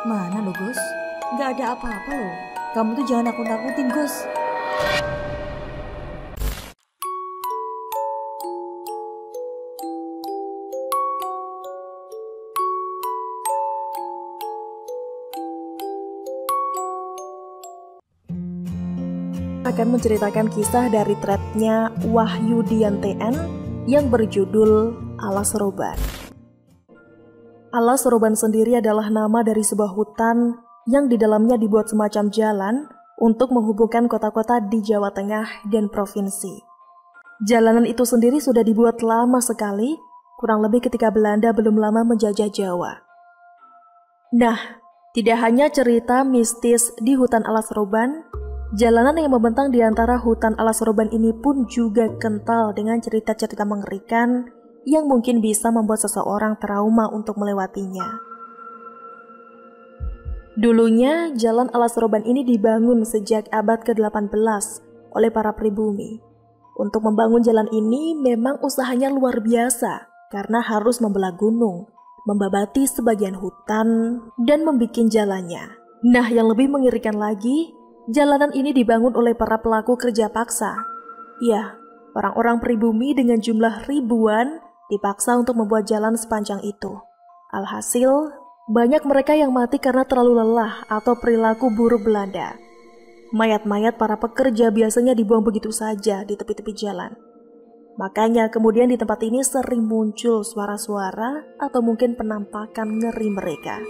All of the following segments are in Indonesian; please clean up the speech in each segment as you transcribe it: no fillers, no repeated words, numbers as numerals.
Mana lo, Gus? Nggak ada apa-apa loh. Kamu tuh jangan nakut-nakutin, Gus. Akan menceritakan kisah dari threadnya Wahyudian TN yang berjudul Alas Roban. Alas Roban sendiri adalah nama dari sebuah hutan yang di dalamnya dibuat semacam jalan untuk menghubungkan kota-kota di Jawa Tengah dan provinsi. Jalanan itu sendiri sudah dibuat lama sekali, kurang lebih ketika Belanda belum lama menjajah Jawa. Nah, tidak hanya cerita mistis di hutan Alas Roban, jalanan yang membentang di antara hutan Alas Roban ini pun juga kental dengan cerita-cerita mengerikan yang mungkin bisa membuat seseorang trauma untuk melewatinya. Dulunya, jalan Alas Roban ini dibangun sejak abad ke-18 oleh para pribumi. Untuk membangun jalan ini memang usahanya luar biasa karena harus membelah gunung, membabati sebagian hutan, dan membuat jalannya. Nah, yang lebih mengerikan lagi, jalanan ini dibangun oleh para pelaku kerja paksa. Ya, orang-orang pribumi dengan jumlah ribuan dipaksa untuk membuat jalan sepanjang itu. Alhasil, banyak mereka yang mati karena terlalu lelah atau perilaku buruk Belanda. Mayat-mayat para pekerja biasanya dibuang begitu saja di tepi-tepi jalan. Makanya kemudian di tempat ini sering muncul suara-suara atau mungkin penampakan ngeri mereka.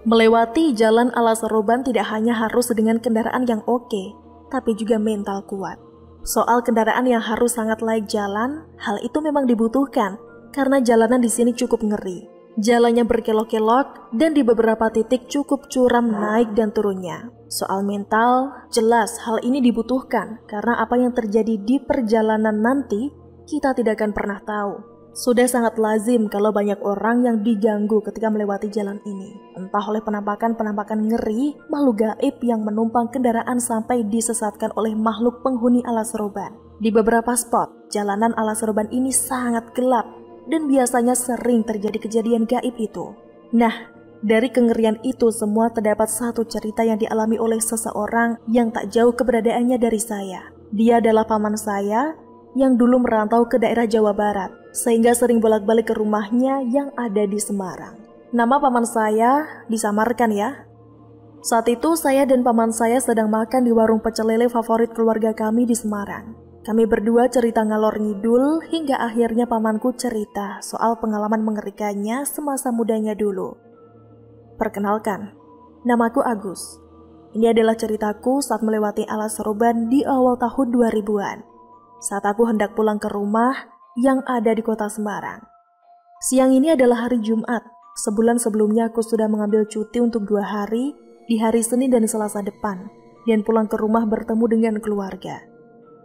Melewati jalan Alas Roban tidak hanya harus dengan kendaraan yang oke, tapi juga mental kuat. Soal kendaraan yang harus sangat layak jalan, hal itu memang dibutuhkan karena jalanan di sini cukup ngeri. Jalannya berkelok-kelok dan di beberapa titik cukup curam naik dan turunnya. Soal mental, jelas hal ini dibutuhkan karena apa yang terjadi di perjalanan nanti kita tidak akan pernah tahu. Sudah sangat lazim kalau banyak orang yang diganggu ketika melewati jalan ini. Entah oleh penampakan-penampakan ngeri, makhluk gaib yang menumpang kendaraan sampai disesatkan oleh makhluk penghuni Alas Roban. Di beberapa spot, jalanan Alas Roban ini sangat gelap dan biasanya sering terjadi kejadian gaib itu. Nah, dari kengerian itu semua terdapat satu cerita yang dialami oleh seseorang yang tak jauh keberadaannya dari saya. Dia adalah paman saya yang dulu merantau ke daerah Jawa Barat, sehingga sering bolak-balik ke rumahnya yang ada di Semarang. Nama paman saya disamarkan ya. Saat itu saya dan paman saya sedang makan di warung pecel lele favorit keluarga kami di Semarang. Kami berdua cerita ngalor ngidul hingga akhirnya pamanku cerita soal pengalaman mengerikannya semasa mudanya dulu. Perkenalkan, namaku Agus. Ini adalah ceritaku saat melewati Alas Roban di awal tahun 2000-an. Saat aku hendak pulang ke rumah yang ada di kota Semarang. Siang ini adalah hari Jumat. Sebulan sebelumnya aku sudah mengambil cuti untuk 2 hari di hari Senin dan Selasa depan dan pulang ke rumah bertemu dengan keluarga.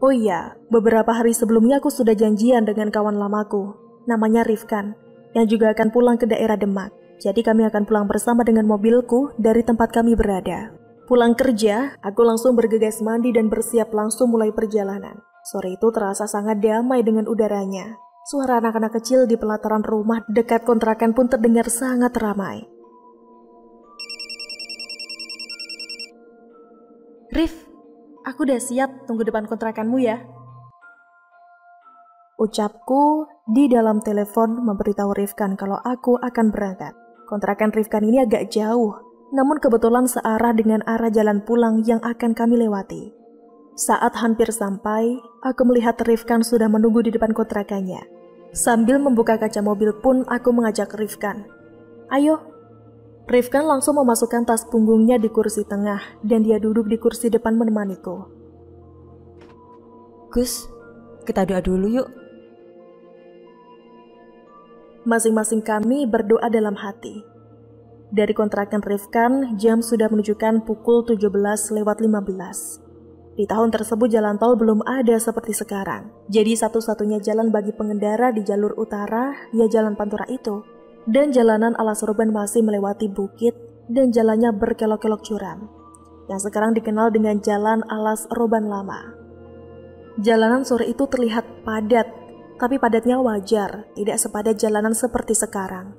Oh iya, beberapa hari sebelumnya aku sudah janjian dengan kawan lamaku, namanya Rifkan, yang juga akan pulang ke daerah Demak. Jadi kami akan pulang bersama dengan mobilku dari tempat kami berada. Pulang kerja, aku langsung bergegas mandi dan bersiap langsung mulai perjalanan. Sore itu terasa sangat damai dengan udaranya. Suara anak-anak kecil di pelataran rumah dekat kontrakan pun terdengar sangat ramai. Rif, aku udah siap tunggu depan kontrakanmu ya. Ucapku di dalam telepon memberitahu Rifkan kalau aku akan berangkat. Kontrakan Rifkan ini agak jauh, namun kebetulan searah dengan arah jalan pulang yang akan kami lewati. Saat hampir sampai, aku melihat Rifkan sudah menunggu di depan kontrakannya. Sambil membuka kaca mobil pun aku mengajak Rifkan. Ayo. Rifkan langsung memasukkan tas punggungnya di kursi tengah dan dia duduk di kursi depan menemaniku. Gus, kita doa dulu yuk. Masing-masing kami berdoa dalam hati. Dari kontrakan Rifkan, jam sudah menunjukkan pukul 17:15. Di tahun tersebut jalan tol belum ada seperti sekarang. Jadi satu-satunya jalan bagi pengendara di jalur utara ya jalan Pantura itu. Dan jalanan Alas Roban masih melewati bukit dan jalannya berkelok-kelok curam. Yang sekarang dikenal dengan Jalan Alas Roban Lama. Jalanan sore itu terlihat padat, tapi padatnya wajar, tidak sepadat jalanan seperti sekarang.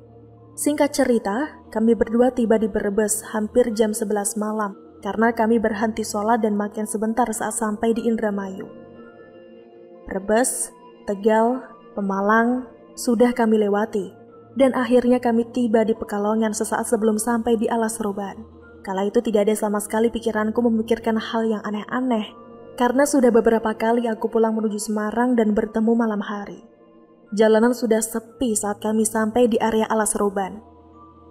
Singkat cerita, kami berdua tiba di Brebes hampir jam 11 malam karena kami berhenti sholat dan makan sebentar saat sampai di Indramayu. Brebes, Tegal, Pemalang sudah kami lewati dan akhirnya kami tiba di Pekalongan sesaat sebelum sampai di Alas Roban. Kala itu tidak ada sama sekali pikiranku memikirkan hal yang aneh-aneh karena sudah beberapa kali aku pulang menuju Semarang dan bertemu malam hari. Jalanan sudah sepi saat kami sampai di area Alas Roban.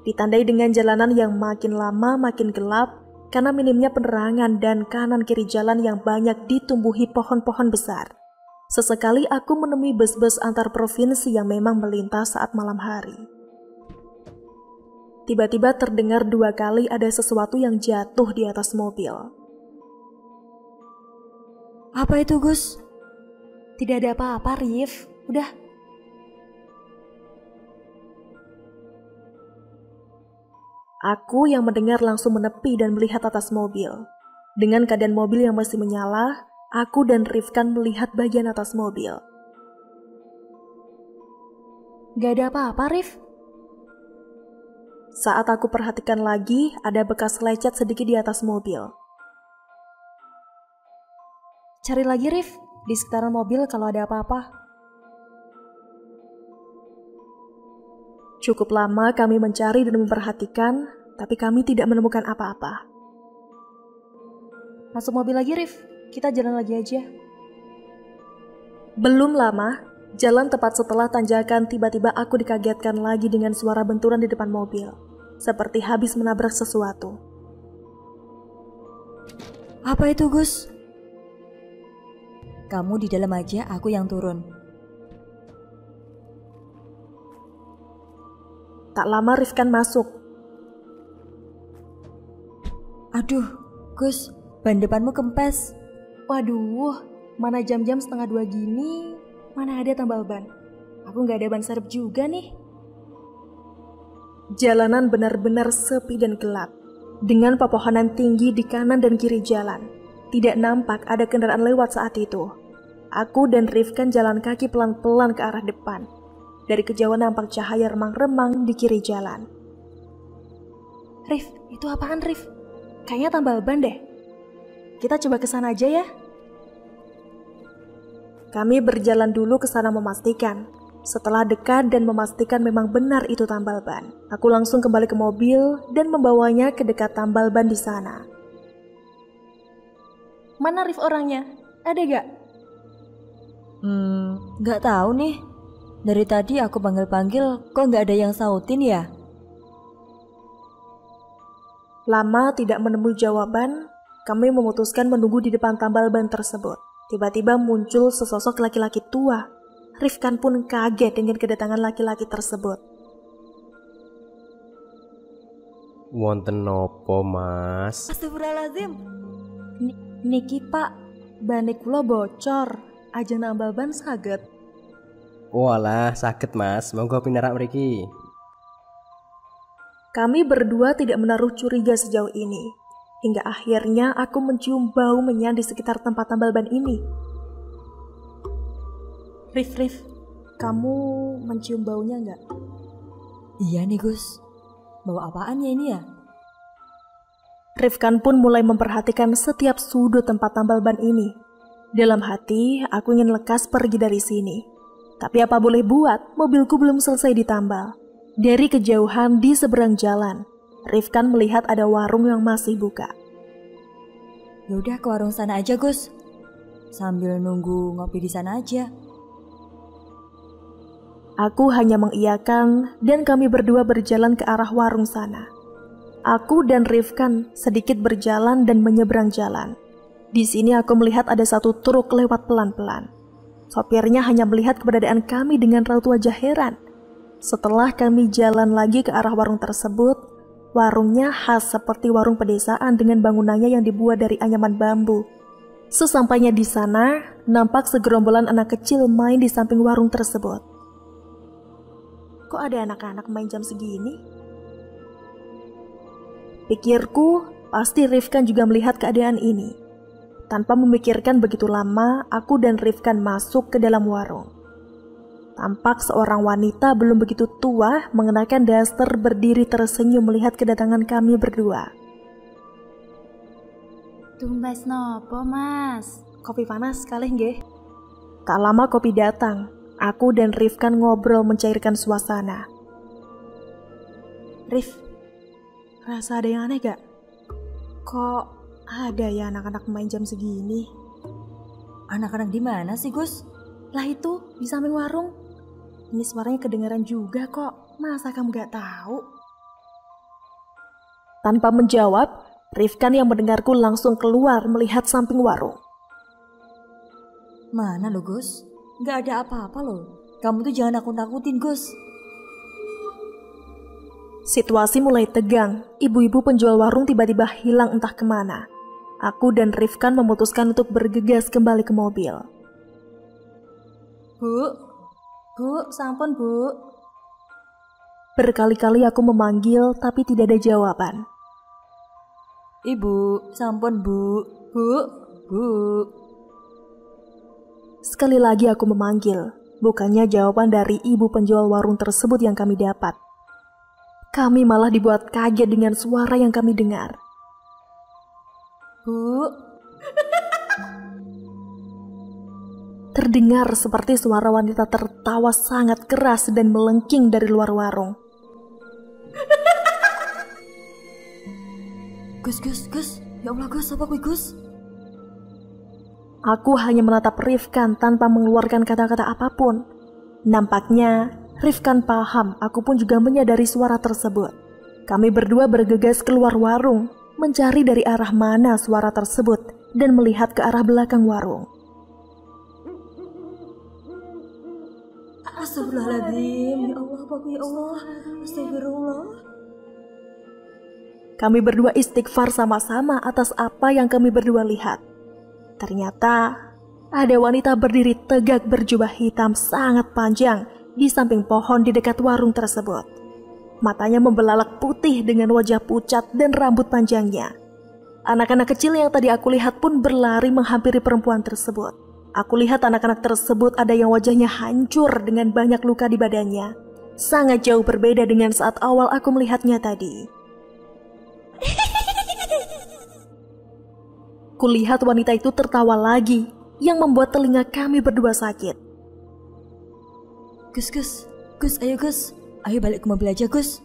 Ditandai dengan jalanan yang makin lama makin gelap karena minimnya penerangan dan kanan kiri jalan yang banyak ditumbuhi pohon-pohon besar. Sesekali aku menemui bus-bus antar provinsi yang memang melintas saat malam hari. Tiba-tiba terdengar 2 kali ada sesuatu yang jatuh di atas mobil. Apa itu, Gus? Tidak ada apa-apa, Rif. Udah. Aku yang mendengar langsung menepi dan melihat atas mobil. Dengan keadaan mobil yang masih menyala, aku dan Rifkan melihat bagian atas mobil. Gak ada apa-apa, Rif. Saat aku perhatikan lagi, ada bekas lecet sedikit di atas mobil. Cari lagi, Rif, di sekitaran mobil kalau ada apa-apa. Cukup lama kami mencari dan memperhatikan, tapi kami tidak menemukan apa-apa. Masuk mobil lagi, Rif. Kita jalan lagi aja. Belum lama, jalan tepat setelah tanjakan tiba-tiba aku dikagetkan lagi dengan suara benturan di depan mobil. Seperti habis menabrak sesuatu. Apa itu, Gus? Kamu di dalam aja, aku yang turun. Tak lama Rifkan masuk. Aduh, Gus, ban depanmu kempes. Waduh, mana jam-jam 1:30 gini, mana ada tambal ban. Aku gak ada ban serep juga nih. Jalanan benar-benar sepi dan gelap. Dengan pepohonan tinggi di kanan dan kiri jalan. Tidak nampak ada kendaraan lewat saat itu. Aku dan Rifkan jalan kaki pelan-pelan ke arah depan. Dari kejauhan nampak cahaya remang-remang di kiri jalan. Rif, itu apaan, Rif? Kayaknya tambal ban deh. Kita coba ke sana aja ya. Kami berjalan dulu ke sana memastikan. Setelah dekat dan memastikan memang benar itu tambal ban, aku langsung kembali ke mobil dan membawanya ke dekat tambal ban di sana. Mana Rif orangnya? Ada gak? Gak tahu nih. Dari tadi aku panggil-panggil, kok gak ada yang sautin ya? Lama tidak menemui jawaban, kami memutuskan menunggu di depan tambal ban tersebut. Tiba-tiba muncul sesosok laki-laki tua. Rifkan pun kaget dengan kedatangan laki-laki tersebut. Wonten nopo, Mas? Astagfirullahaladzim. Niki Pak, ban kula bocor. Aja nambal ban saged. Walah, sakit Mas. Monggo pinarak mriki. Kami berdua tidak menaruh curiga sejauh ini. Hingga akhirnya aku mencium bau menyan di sekitar tempat tambal ban ini. Rif, kamu mencium baunya nggak? Iya nih Gus. Bau apaan ya ini ya? Rifkan pun mulai memperhatikan setiap sudut tempat tambal ban ini. Dalam hati, aku ingin lekas pergi dari sini. Tapi apa boleh buat, mobilku belum selesai ditambal. Dari kejauhan di seberang jalan, Rifkan melihat ada warung yang masih buka. Yaudah ke warung sana aja Gus. Sambil nunggu ngopi di sana aja. Aku hanya mengiyakan dan kami berdua berjalan ke arah warung sana. Aku dan Rifkan sedikit berjalan dan menyeberang jalan. Di sini aku melihat ada satu truk lewat pelan-pelan. Sopirnya hanya melihat keberadaan kami dengan raut wajah heran. Setelah kami jalan lagi ke arah warung tersebut, warungnya khas seperti warung pedesaan dengan bangunannya yang dibuat dari anyaman bambu. Sesampainya di sana, nampak segerombolan anak kecil main di samping warung tersebut. Kok ada anak-anak main jam segini? Pikirku, pasti Rifkan juga melihat keadaan ini. Tanpa memikirkan begitu lama, aku dan Rifkan masuk ke dalam warung. Tampak seorang wanita belum begitu tua mengenakan daster berdiri tersenyum melihat kedatangan kami berdua. Tumbas nopo, Mas? Kopi panas sekali nggih. Tak lama kopi datang. Aku dan Rifkan ngobrol mencairkan suasana. Rif, rasa ada yang aneh gak? Kok ada ya anak-anak main jam segini? Anak-anak di mana sih, Gus? Lah itu, di samping warung. Ini suaranya kedengaran juga kok. Masa kamu gak tahu? Tanpa menjawab, Rifkan yang mendengarku langsung keluar melihat samping warung. Mana lo, Gus? Gak ada apa-apa loh. Kamu tuh jangan nakut-nakutin, Gus. Situasi mulai tegang. Ibu-ibu penjual warung tiba-tiba hilang entah kemana. Aku dan Rifkan memutuskan untuk bergegas kembali ke mobil. Bu, sampun bu. Berkali-kali aku memanggil tapi tidak ada jawaban. Ibu, sampun bu. Bu. Sekali lagi aku memanggil. Bukannya jawaban dari ibu penjual warung tersebut yang kami dapat. Kami malah dibuat kaget dengan suara yang kami dengar. Bu. Terdengar seperti suara wanita tertawa sangat keras dan melengking dari luar warung. Gus. Ya Allah, Gus, apa kuy, Gus? Aku hanya menatap Rifkan tanpa mengeluarkan kata-kata apapun. Nampaknya Rifkan paham, aku pun juga menyadari suara tersebut. Kami berdua bergegas keluar warung, mencari dari arah mana suara tersebut dan melihat ke arah belakang warung. Astagfirullahaladzim, ya Allah, apa ya Allah, astagfirullah. Kami berdua istighfar sama-sama atas apa yang kami berdua lihat. Ternyata ada wanita berdiri tegak berjubah hitam sangat panjang di samping pohon di dekat warung tersebut. Matanya membelalak putih dengan wajah pucat dan rambut panjangnya. Anak-anak kecil yang tadi aku lihat pun berlari menghampiri perempuan tersebut. Aku lihat anak-anak tersebut ada yang wajahnya hancur dengan banyak luka di badannya. Sangat jauh berbeda dengan saat awal aku melihatnya tadi. Kulihat wanita itu tertawa lagi, yang membuat telinga kami berdua sakit. Gus, ayo Gus. Ayo balik ke mobil aja, Gus.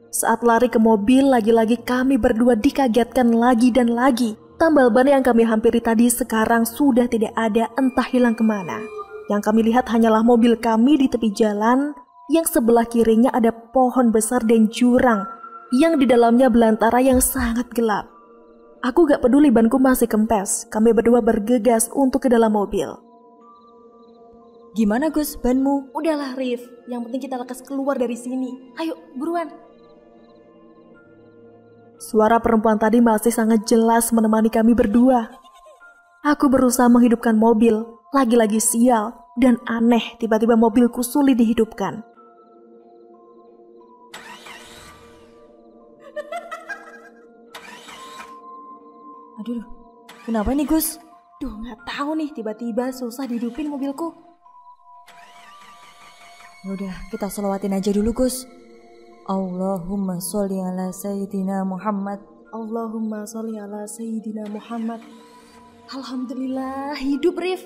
Saat lari ke mobil, lagi-lagi kami berdua dikagetkan lagi dan lagi. Tambal ban yang kami hampiri tadi sekarang sudah tidak ada, entah hilang kemana. Yang kami lihat hanyalah mobil kami di tepi jalan, yang sebelah kirinya ada pohon besar dan jurang, yang di dalamnya belantara yang sangat gelap. Aku gak peduli banku masih kempes, kami berdua bergegas untuk ke dalam mobil. Gimana Gus, banmu? Udahlah Rif, yang penting kita lekas keluar dari sini. Ayo, buruan. Suara perempuan tadi masih sangat jelas menemani kami berdua. Aku berusaha menghidupkan mobil, lagi-lagi sial dan aneh tiba-tiba mobilku sulit dihidupkan. Aduh, kenapa nih Gus? Duh, nggak tahu nih, tiba-tiba susah dihidupin mobilku. Udah, kita selawatin aja dulu Gus. Allahumma sholli ala Sayyidina Muhammad. Allahumma sholli ala Sayyidina Muhammad. Alhamdulillah, hidup Rif.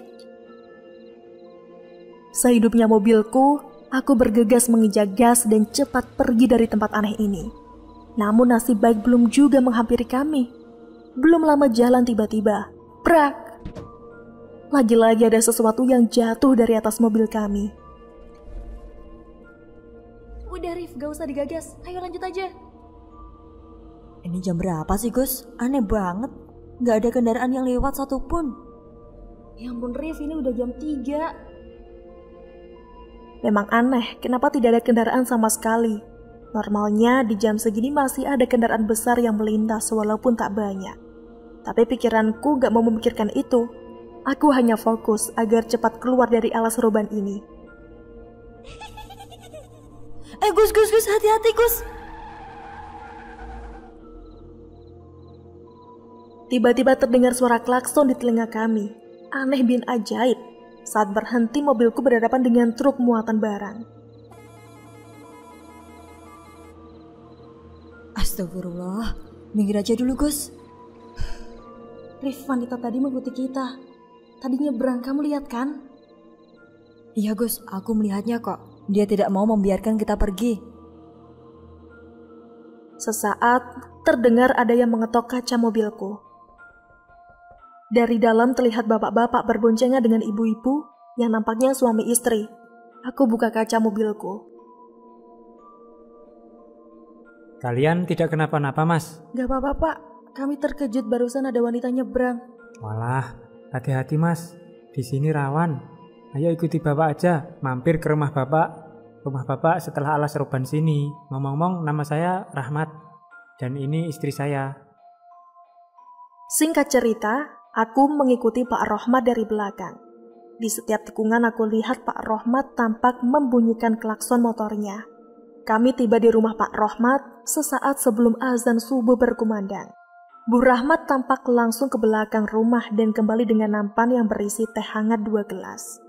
Sehidupnya mobilku, aku bergegas menginjak gas dan cepat pergi dari tempat aneh ini. Namun nasib baik belum juga menghampiri kami. Belum lama jalan tiba-tiba, prak! Lagi-lagi ada sesuatu yang jatuh dari atas mobil kami. Udah Rif, gak usah digagas. Ayo lanjut aja. Ini jam berapa sih Gus? Aneh banget. Gak ada kendaraan yang lewat satupun. Ya ampun Rif, ini udah jam 3. Memang aneh, kenapa tidak ada kendaraan sama sekali? Normalnya di jam segini masih ada kendaraan besar yang melintas walaupun tak banyak. Tapi pikiranku gak mau memikirkan itu. Aku hanya fokus agar cepat keluar dari alas roban ini. Gus, hati-hati Gus. Tiba-tiba terdengar suara klakson di telinga kami. Aneh bin ajaib. saat berhenti mobilku berhadapan dengan truk muatan barang. Astagfirullah, minggir aja dulu Gus. Rif, wanita tadi mengikuti kita. Tadi nyebrang, kamu lihat kan? Iya Gus, aku melihatnya kok. Dia tidak mau membiarkan kita pergi. Sesaat terdengar ada yang mengetok kaca mobilku. Dari dalam terlihat bapak-bapak berboncengan dengan ibu-ibu yang nampaknya suami istri. Aku buka kaca mobilku. Kalian tidak kenapa-napa, Mas? Gak apa-apa, Pak. Kami terkejut barusan ada wanita nyebrang. Walah, hati-hati, Mas. Di sini rawan. Ayo ikuti Bapak aja, mampir ke rumah Bapak. Rumah Bapak setelah alas roban sini. Ngomong-ngomong, nama saya Rahmat. Dan ini istri saya. Singkat cerita, aku mengikuti Pak Rohmat dari belakang. Di setiap tikungan aku lihat Pak Rohmat tampak membunyikan klakson motornya. Kami tiba di rumah Pak Rohmat sesaat sebelum azan subuh berkumandang. Bu Rahmat tampak langsung ke belakang rumah dan kembali dengan nampan yang berisi teh hangat 2 gelas.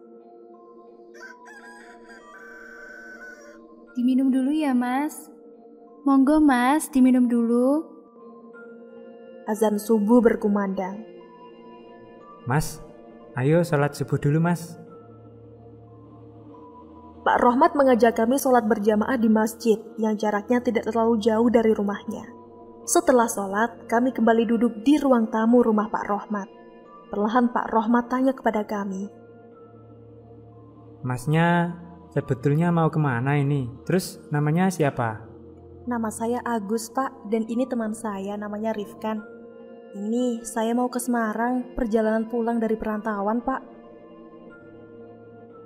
Diminum dulu ya, Mas. Monggo, Mas, diminum dulu. Azan subuh berkumandang. Mas, ayo sholat subuh dulu, Mas. Pak Rohmat mengajak kami sholat berjamaah di masjid yang jaraknya tidak terlalu jauh dari rumahnya. Setelah sholat, kami kembali duduk di ruang tamu rumah Pak Rohmat. Perlahan Pak Rohmat tanya kepada kami. Masnya sebetulnya mau kemana ini? Terus namanya siapa? Nama saya Agus, Pak, dan ini teman saya namanya Rifkan. Ini saya mau ke Semarang, perjalanan pulang dari perantauan, Pak.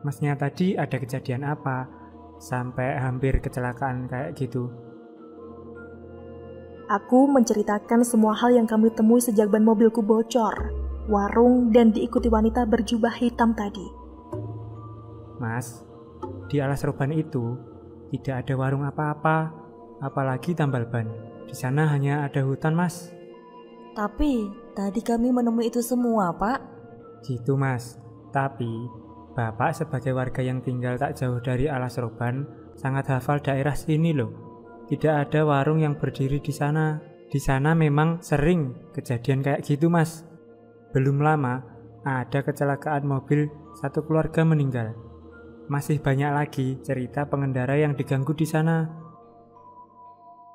Masnya tadi ada kejadian apa? Sampai hampir kecelakaan kayak gitu. Aku menceritakan semua hal yang kami temui sejak ban mobilku bocor, warung, dan diikuti wanita berjubah hitam tadi. Mas, di alas roban itu tidak ada warung apa-apa, apalagi tambal ban. Di sana hanya ada hutan, Mas. Tapi tadi kami menemui itu semua, Pak. Gitu, Mas. Tapi Bapak sebagai warga yang tinggal tak jauh dari alas roban sangat hafal daerah sini loh. Tidak ada warung yang berdiri di sana. Di sana memang sering kejadian kayak gitu, Mas. Belum lama ada kecelakaan mobil, satu keluarga meninggal. Masih banyak lagi cerita pengendara yang diganggu di sana.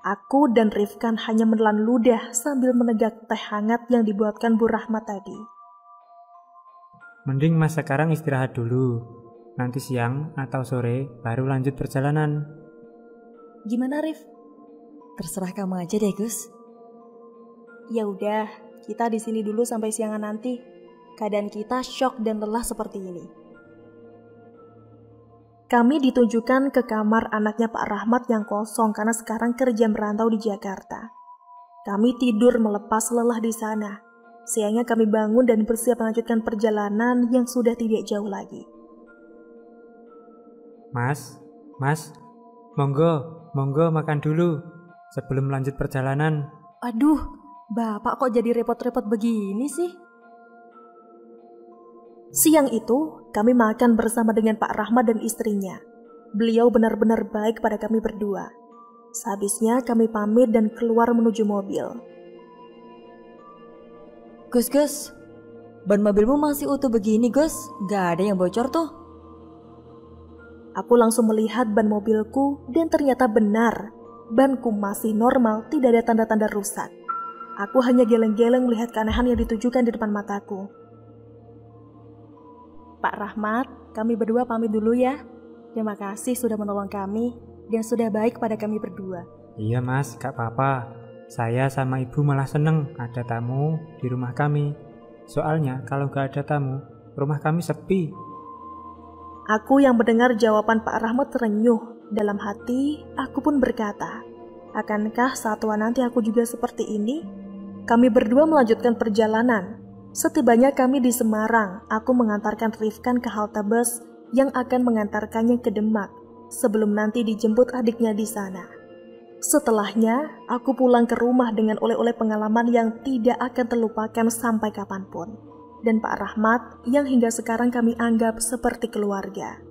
Aku dan Rifkan hanya menelan ludah sambil menegak teh hangat yang dibuatkan Bu Rahmat tadi. Mending Mas sekarang istirahat dulu. Nanti siang atau sore baru lanjut perjalanan. Gimana, Rif? Terserah kamu aja deh, Gus. Ya udah, kita di sini dulu sampai siangan nanti. Keadaan kita syok dan lelah seperti ini. Kami ditunjukkan ke kamar anaknya Pak Rahmat yang kosong karena sekarang kerja merantau di Jakarta. Kami tidur melepas lelah di sana. Siangnya kami bangun dan bersiap melanjutkan perjalanan yang sudah tidak jauh lagi. Mas, monggo makan dulu sebelum lanjut perjalanan. Aduh, Bapak kok jadi repot-repot begini sih? Siang itu, kami makan bersama dengan Pak Rahmat dan istrinya. Beliau benar-benar baik pada kami berdua. Sehabisnya kami pamit dan keluar menuju mobil. Gus, ban mobilmu masih utuh begini, Gus. Gak ada yang bocor tuh. Aku langsung melihat ban mobilku dan ternyata benar. Banku masih normal, tidak ada tanda-tanda rusak. Aku hanya geleng-geleng melihat keanehan yang ditujukan di depan mataku. Pak Rahmat, kami berdua pamit dulu ya. Terima kasih sudah menolong kami dan sudah baik pada kami berdua. Iya, Mas, gak apa-apa. Saya sama ibu malah seneng ada tamu di rumah kami. Soalnya kalau gak ada tamu, rumah kami sepi. Aku yang mendengar jawaban Pak Rahmat terenyuh. Dalam hati, aku pun berkata, akankah saat tua nanti aku juga seperti ini? Kami berdua melanjutkan perjalanan. Setibanya kami di Semarang, aku mengantarkan Rifkan ke halte bus yang akan mengantarkannya ke Demak sebelum nanti dijemput adiknya di sana. Setelahnya, aku pulang ke rumah dengan oleh-oleh pengalaman yang tidak akan terlupakan sampai kapanpun. dan Pak Rahmat yang hingga sekarang kami anggap seperti keluarga.